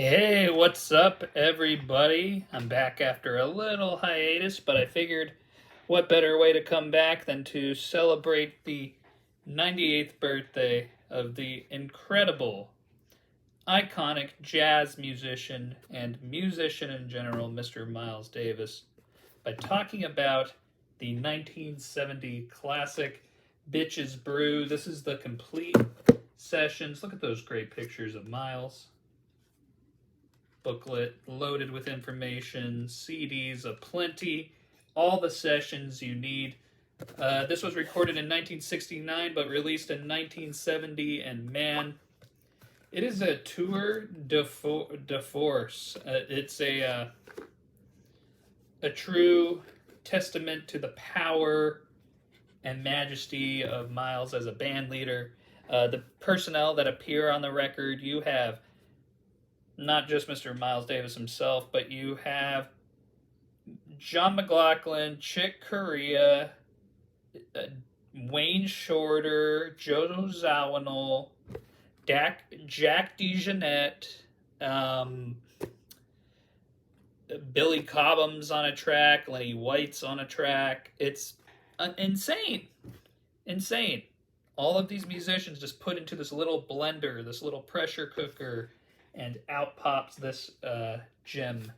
Hey, what's up, everybody? I'm back after a little hiatus, but I figured what better way to come back than to celebrate the 98th birthday of the incredible, iconic jazz musician and musician in general, Mr. Miles Davis, by talking about the 1970 classic Bitches Brew. This is the complete sessions. Look at those great pictures of Miles, booklet loaded with information, CDs aplenty, all the sessions you need. This was recorded in 1969 but released in 1970, and man, it is a tour de force. It's a true testament to the power and majesty of Miles as a band leader. The personnel that appear on the record, you have not just Mr. Miles Davis himself, but you have John McLaughlin, Chick Corea, uh, Wayne Shorter, Joe Zawinul, Jack DeJohnette, um, Billy Cobham's on a track, Lenny White's on a track. It's insane. Insane. All of these musicians just put into this little blender, this little pressure cooker, and out pops this gem.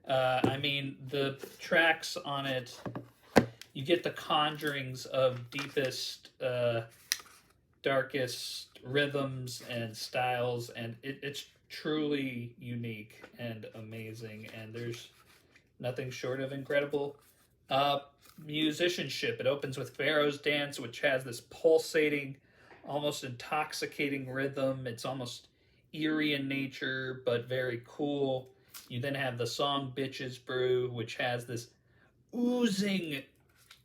I mean, the tracks on it, you get the conjurings of deepest, darkest rhythms and styles, and it's truly unique and amazing. And there's nothing short of incredible uh, musicianship. It opens with Pharaoh's Dance, which has this pulsating, almost intoxicating rhythm. It's almost eerie in nature, but very cool. You then have the song Bitches Brew, which has this oozing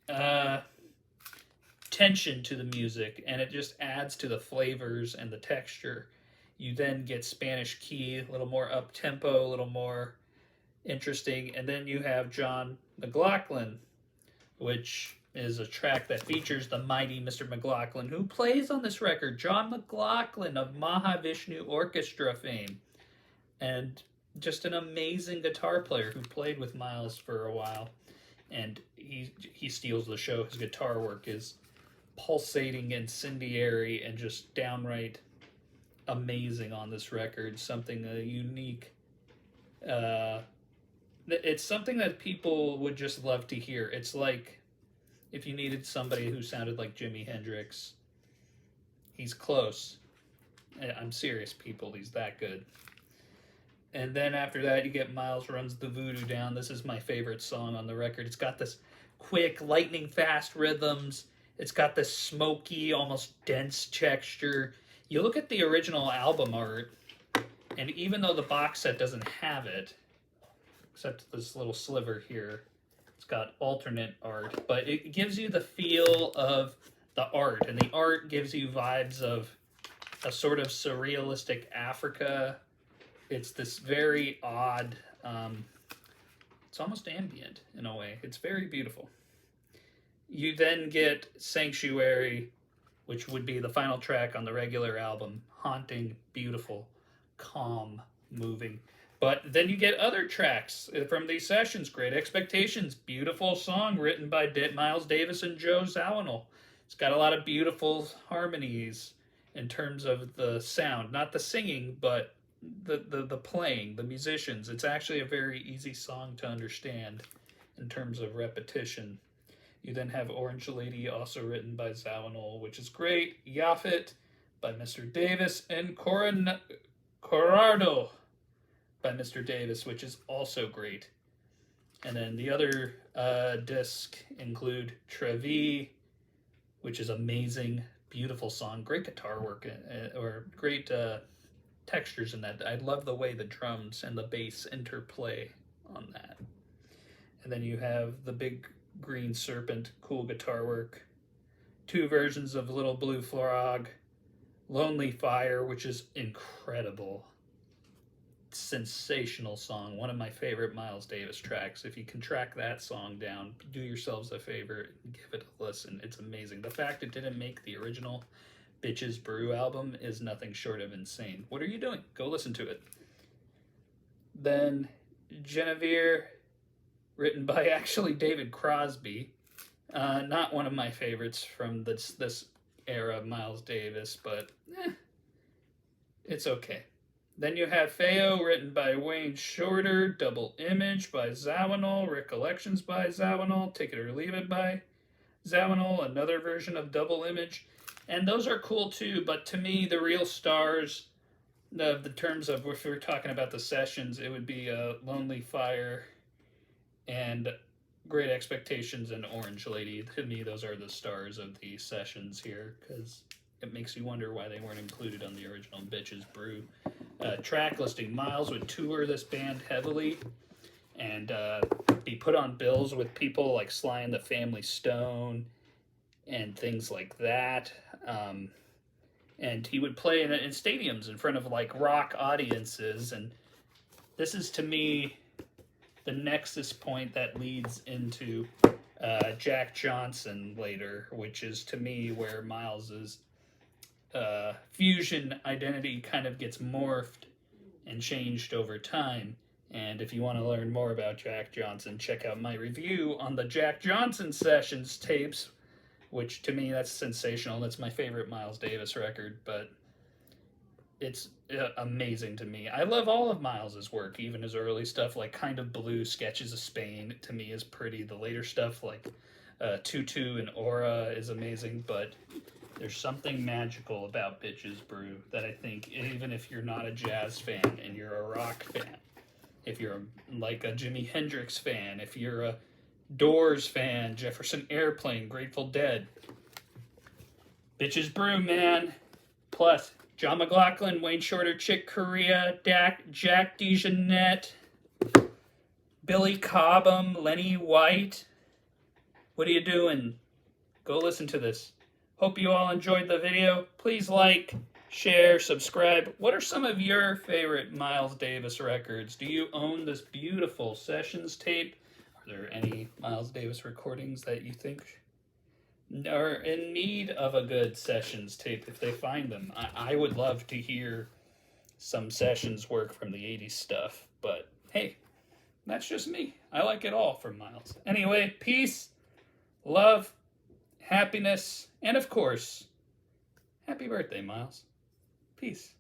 uh, tension to the music, and it just adds to the flavors and the texture. You then get Spanish Key, a little more up tempo, a little more interesting, and then you have John McLaughlin, which is a track that features the mighty Mr. McLaughlin, who plays on this record, John McLaughlin of Mahavishnu Orchestra fame, and just an amazing guitar player who played with Miles for a while, and he steals the show. His guitar work is pulsating, incendiary, and just downright amazing on this record. Something unique. It's something that people would just love to hear. It's like if you needed somebody who sounded like Jimi Hendrix. He's close. I'm serious, people. He's that good. And then after that, you get Miles Runs the Voodoo Down. This is my favorite song on the record. It's got this quick, lightning fast rhythms. It's got this smoky, almost dense texture. You look at the original album art, and even though the box set doesn't have it, except this little sliver here, it's got alternate art, but it gives you the feel of the art, and the art gives you vibes of a sort of surrealistic Africa. It's this very odd, it's almost ambient in a way. It's very beautiful. You then get Sanctuary, which would be the final track on the regular album. Haunting, beautiful, calm, moving. But then you get other tracks from these sessions. Great Expectations, beautiful song written by Miles Davis and Joe Zawinul. It's got a lot of beautiful harmonies in terms of the sound, not the singing, but the playing, the musicians. It's actually a very easy song to understand in terms of repetition. You then have Orange Lady, also written by Zawinul, which is great. Yaphet by Mr. Davis, and Corrado by Mr. Davis, which is also great. And then the other disc include Trevi, which is amazing, beautiful song, great guitar work, or great textures in that. I love the way the drums and the bass interplay on that. And then you have the Big Green Serpent, cool guitar work. Two versions of Little Blue Frog, Lonely Fire, which is incredible. Sensational song, one of my favorite Miles Davis tracks. If you can track that song down, do yourselves a favor and give it a listen. It's amazing. The fact it didn't make the original Bitches Brew album is nothing short of insane. What are you doing? Go listen to it. Then Genevieve, written by actually David Crosby. Not one of my favorites from this era of Miles Davis, but it's okay. Then you have Feo, written by Wayne Shorter, Double Image by Zawinul, Recollections by Zawinul, Take It or Leave It by Zawinul, another version of Double Image. And those are cool too, but to me, the real stars of the terms of, if we're talking about the sessions, it would be Lonely Fire and Great Expectations and Orange Lady. To me, those are the stars of the sessions here, because it makes you wonder why they weren't included on the original Bitches Brew. Track listing: Miles would tour this band heavily and be put on bills with people like Sly and the Family Stone and things like that. And he would play in stadiums in front of like rock audiences. And this is, to me, the nexus point that leads into Jack Johnson later, which is, to me, where Miles's fusion identity kind of gets morphed and changed over time. And if you want to learn more about Jack Johnson, check out my review on the Jack Johnson Sessions tapes, which to me, that's sensational. That's my favorite Miles Davis record, but it's amazing to me. I love all of Miles's work, even his early stuff, like Kind of Blue, Sketches of Spain, to me is pretty. The later stuff, like Tutu and Aura, is amazing, but there's something magical about Bitches Brew that I think, even if you're not a jazz fan and you're a rock fan, if you're like a Jimi Hendrix fan, if you're a Doors fan, Jefferson Airplane, Grateful Dead, Bitches Brew, man. Plus, John McLaughlin, Wayne Shorter, Chick Corea, Jack DeJohnette, Billy Cobham, Lenny White. What are you doing? Go listen to this. Hope you all enjoyed the video. Please like, share, subscribe. What are some of your favorite Miles Davis records? Do you own this beautiful Sessions tape? Are there any Miles Davis recordings that you think are in need of a good Sessions tape if they find them? I would love to hear some Sessions work from the 80s stuff, but hey, that's just me. I like it all from Miles. Anyway, peace, love, happiness, and of course, happy birthday, Miles. Peace.